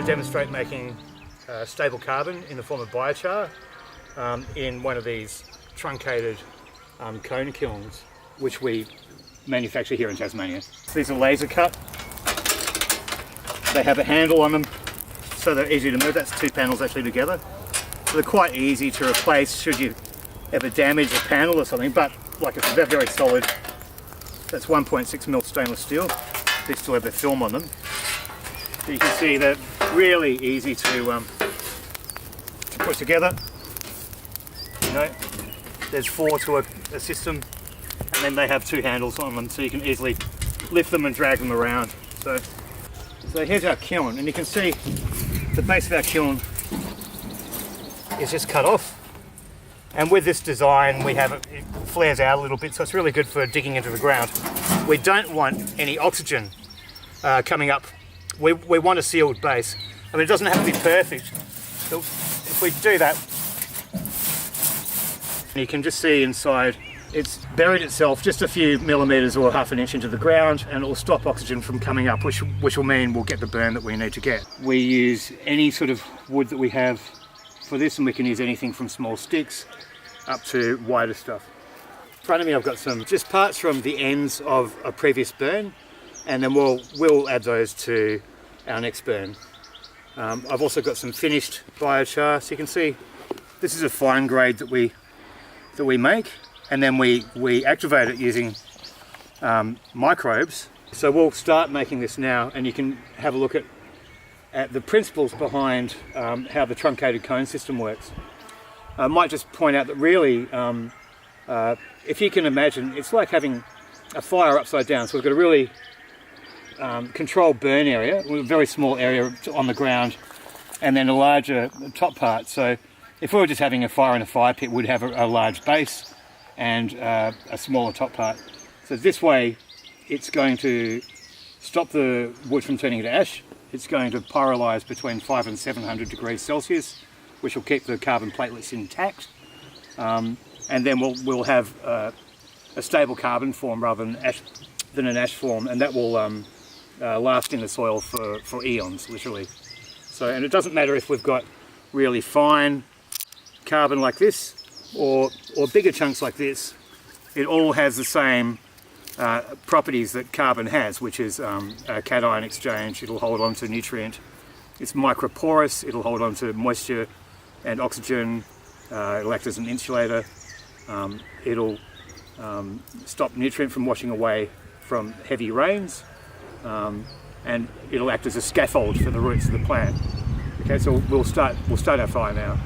demonstrate making stable carbon in the form of biochar in one of these truncated cone kilns, which we manufacture here in Tasmania. These are laser cut. They have a handle on them, so they're easy to move. That's two panels actually together. So they're quite easy to replace should you ever damage a panel or something, but like I said, they're very solid. That's 1.6mm stainless steel. They still have the film on them. So you can see they're really easy to put together. You know, there's four to a system, and then they have two handles on them, so you can easily lift them and drag them around. So here's our kiln, and you can see the base of our kiln is just cut off. And with this design, it flares out a little bit, so it's really good for digging into the ground. We don't want any oxygen coming up. We want a sealed base. I mean, it doesn't have to be perfect, but if we do that, you can just see inside, it's buried itself just a few millimeters or half an inch into the ground, and it will stop oxygen from coming up, which will mean we'll get the burn that we need to get. We use any sort of wood that we have for this, and we can use anything from small sticks up to wider stuff. In front of me I've got some just parts from the ends of a previous burn, and then we'll add those to our next burn. I've also got some finished biochar, so you can see this is a fine grade that we make, and then we activate it using microbes. So we'll start making this now, and you can have a look at the principles behind how the truncated cone system works. I might just point out that really, if you can imagine, it's like having a fire upside down. So we've got a really controlled burn area, a very small area on the ground, and then a larger top part. So if we were just having a fire in a fire pit, we'd have a large base and a smaller top part. So this way, it's going to stop the wood from turning to ash. It's going to pyrolyse between 500 and 700 degrees Celsius, which will keep the carbon platelets intact. And then we'll have a stable carbon form rather than an ash form, and that will last in the soil for eons, literally. So, and it doesn't matter if we've got really fine carbon like this or bigger chunks like this. It all has the same properties that carbon has, which is a cation exchange. It'll hold on to nutrient. It's microporous. It'll hold on to moisture and oxygen. It'll act as an insulator. It'll stop nutrient from washing away from heavy rains, and it'll act as a scaffold for the roots of the plant. Okay, so we'll start our fire now.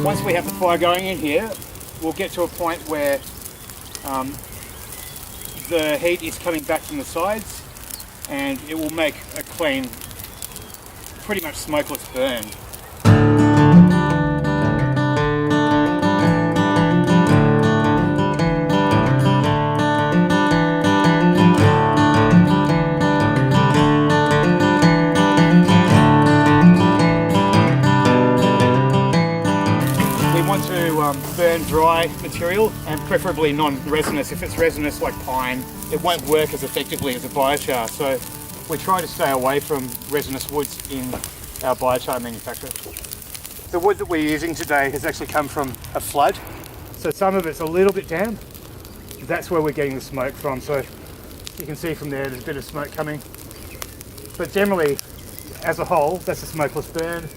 Once we have the fire going in here, we'll get to a point where the heat is coming back from the sides, and it will make a clean, pretty much smokeless burn. Burn dry material, and preferably non-resinous. If it's resinous like pine, it won't work as effectively as a biochar, so we try to stay away from resinous woods in our biochar manufacture. The wood that we're using today has actually come from a flood, so some of it's a little bit damp. That's where we're getting the smoke from, so you can see from there's a bit of smoke coming. But generally, as a whole, that's a smokeless burn.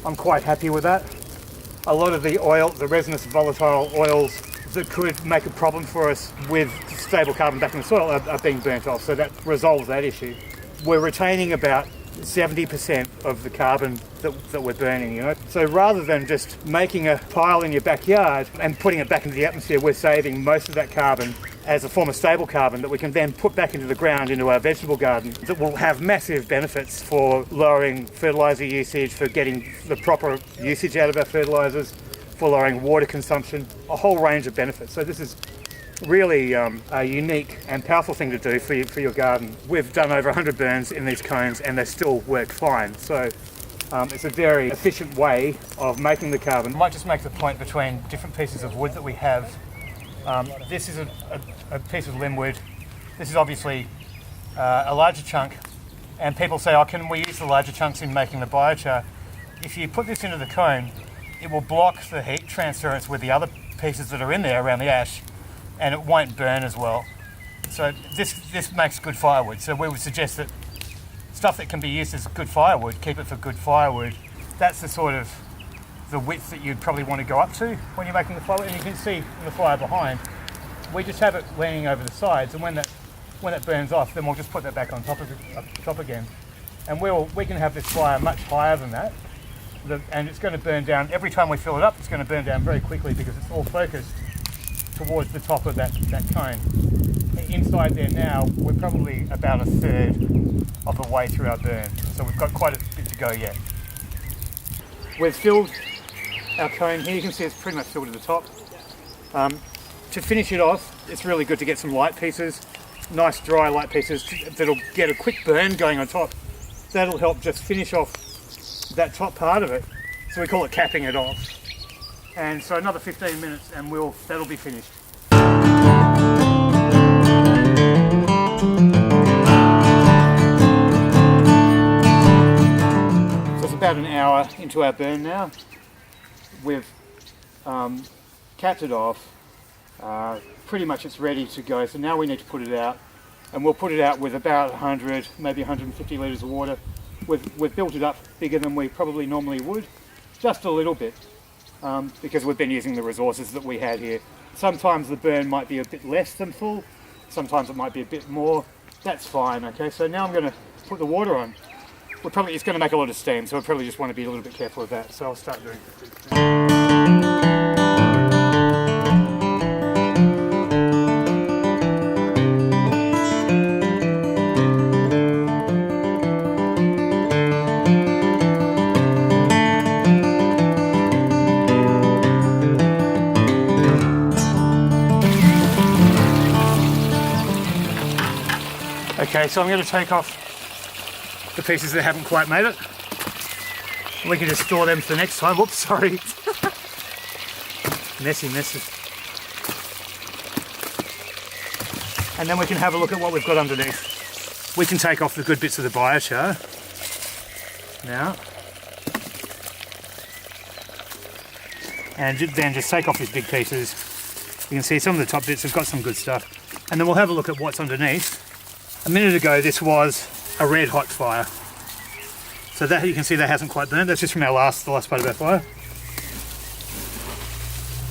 I'm quite happy with that. A lot of the resinous volatile oils that could make a problem for us with stable carbon back in the soil are being burnt off, so that resolves that issue. We're retaining about 70% of the carbon that we're burning, you know. So rather than just making a pile in your backyard and putting it back into the atmosphere, we're saving most of that carbon as a form of stable carbon that we can then put back into the ground, into our vegetable garden, that will have massive benefits for lowering fertiliser usage, for getting the proper usage out of our fertilisers, for lowering water consumption, a whole range of benefits. So this is really a unique and powerful thing to do for your garden. We've done over 100 burns in these cones and they still work fine. So It's a very efficient way of making the carbon. I might just make the point between different pieces of wood that we have. This is a piece of limbwood. This is obviously a larger chunk, and people say, oh, can we use the larger chunks in making the biochar? If you put this into the cone, it will block the heat transference with the other pieces that are in there around the ash, and it won't burn as well. So this makes good firewood. So we would suggest that stuff that can be used as good firewood, keep it for good firewood. That's the sort of the width that you'd probably want to go up to when you're making the firewood. And you can see in the fire behind, we just have it leaning over the sides, and when that burns off, then we'll just put that back on top again. And we can have this fire much higher than that, and it's going to burn down. Every time we fill it up, it's going to burn down very quickly because it's all focused towards the top of that cone. Inside there now, we're probably about a third of the way through our burn, so we've got quite a bit to go yet. We've filled our cone here. You can see it's pretty much filled to the top. To finish it off, it's really good to get some light pieces, nice dry light pieces that'll get a quick burn going on top. That'll help just finish off that top part of it. So we call it capping it off. And so another 15 minutes and that'll be finished. So it's about an hour into our burn now. We've capped it off. Pretty much it's ready to go. So now we need to put it out, and we'll put it out with about 100, maybe 150 litres of water. We've built it up bigger than we probably normally would, just a little bit, because we've been using the resources that we had here. Sometimes the burn might be a bit less than full, sometimes it might be a bit more. That's fine, okay? So now I'm going to put the water on. It's going to make a lot of steam, so I probably just want to be a little bit careful of that. So I'll start doing it. Okay, so I'm going to take off the pieces that haven't quite made it. We can just store them for the next time. Whoops, sorry. Messy. And then we can have a look at what we've got underneath. We can take off the good bits of the biochar now. And then just take off these big pieces. You can see some of the top bits have got some good stuff. And then we'll have a look at what's underneath. A minute ago this was a red hot fire. So that you can see that hasn't quite burned. That's just from the last part of our fire.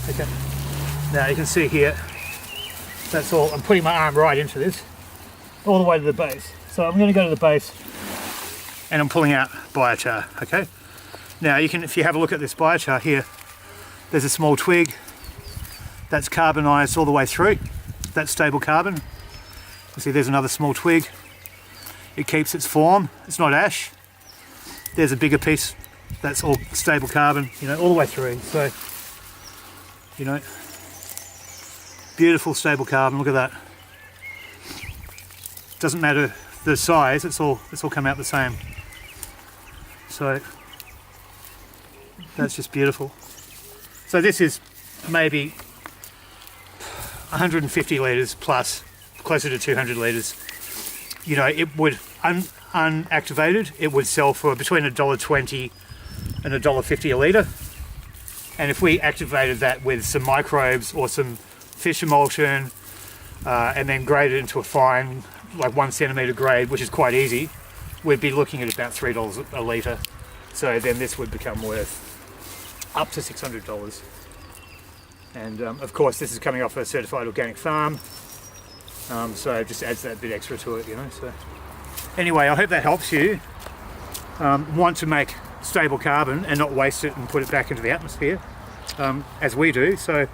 Okay. Now you can see here, that's all. I'm putting my arm right into this, all the way to the base. So I'm going to go to the base and I'm pulling out biochar, okay? Now you can, if you have a look at this biochar here, there's a small twig that's carbonized all the way through. That's stable carbon. You see there's another small twig. It keeps its form, it's not ash. There's a bigger piece, that's all stable carbon, all the way through. So, beautiful stable carbon, look at that. Doesn't matter the size, it's all come out the same. So, that's just beautiful. So this is maybe 150 litres plus, closer to 200 litres. It would, unactivated, it would sell for between $1.20 and $1.50 a litre. And if we activated that with some microbes or some fish emulsion, and then graded into a fine, like 1 centimetre grade, which is quite easy, we'd be looking at about $3 a litre. So then this would become worth up to $600. And of course this is coming off a certified organic farm. So it just adds that bit extra to it, So anyway, I hope that helps you want to make stable carbon and not waste it and put it back into the atmosphere, as we do. So,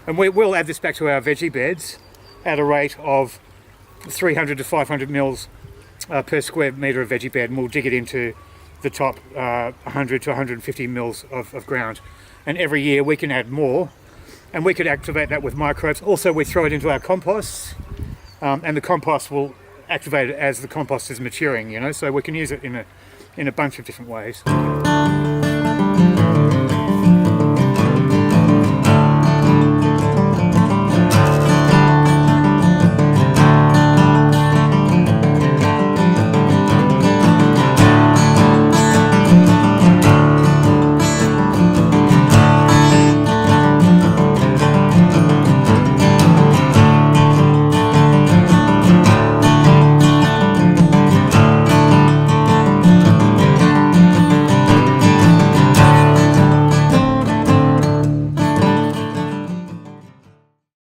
and we'll add this back to our veggie beds at a rate of 300 to 500 mils per square metre of veggie bed, and we'll dig it into the top 100 to 150 mils of ground. And every year we can add more, and we could activate that with microbes. Also, we throw it into our compost. And the compost will activate it as the compost is maturing, So we can use it in in a bunch of different ways.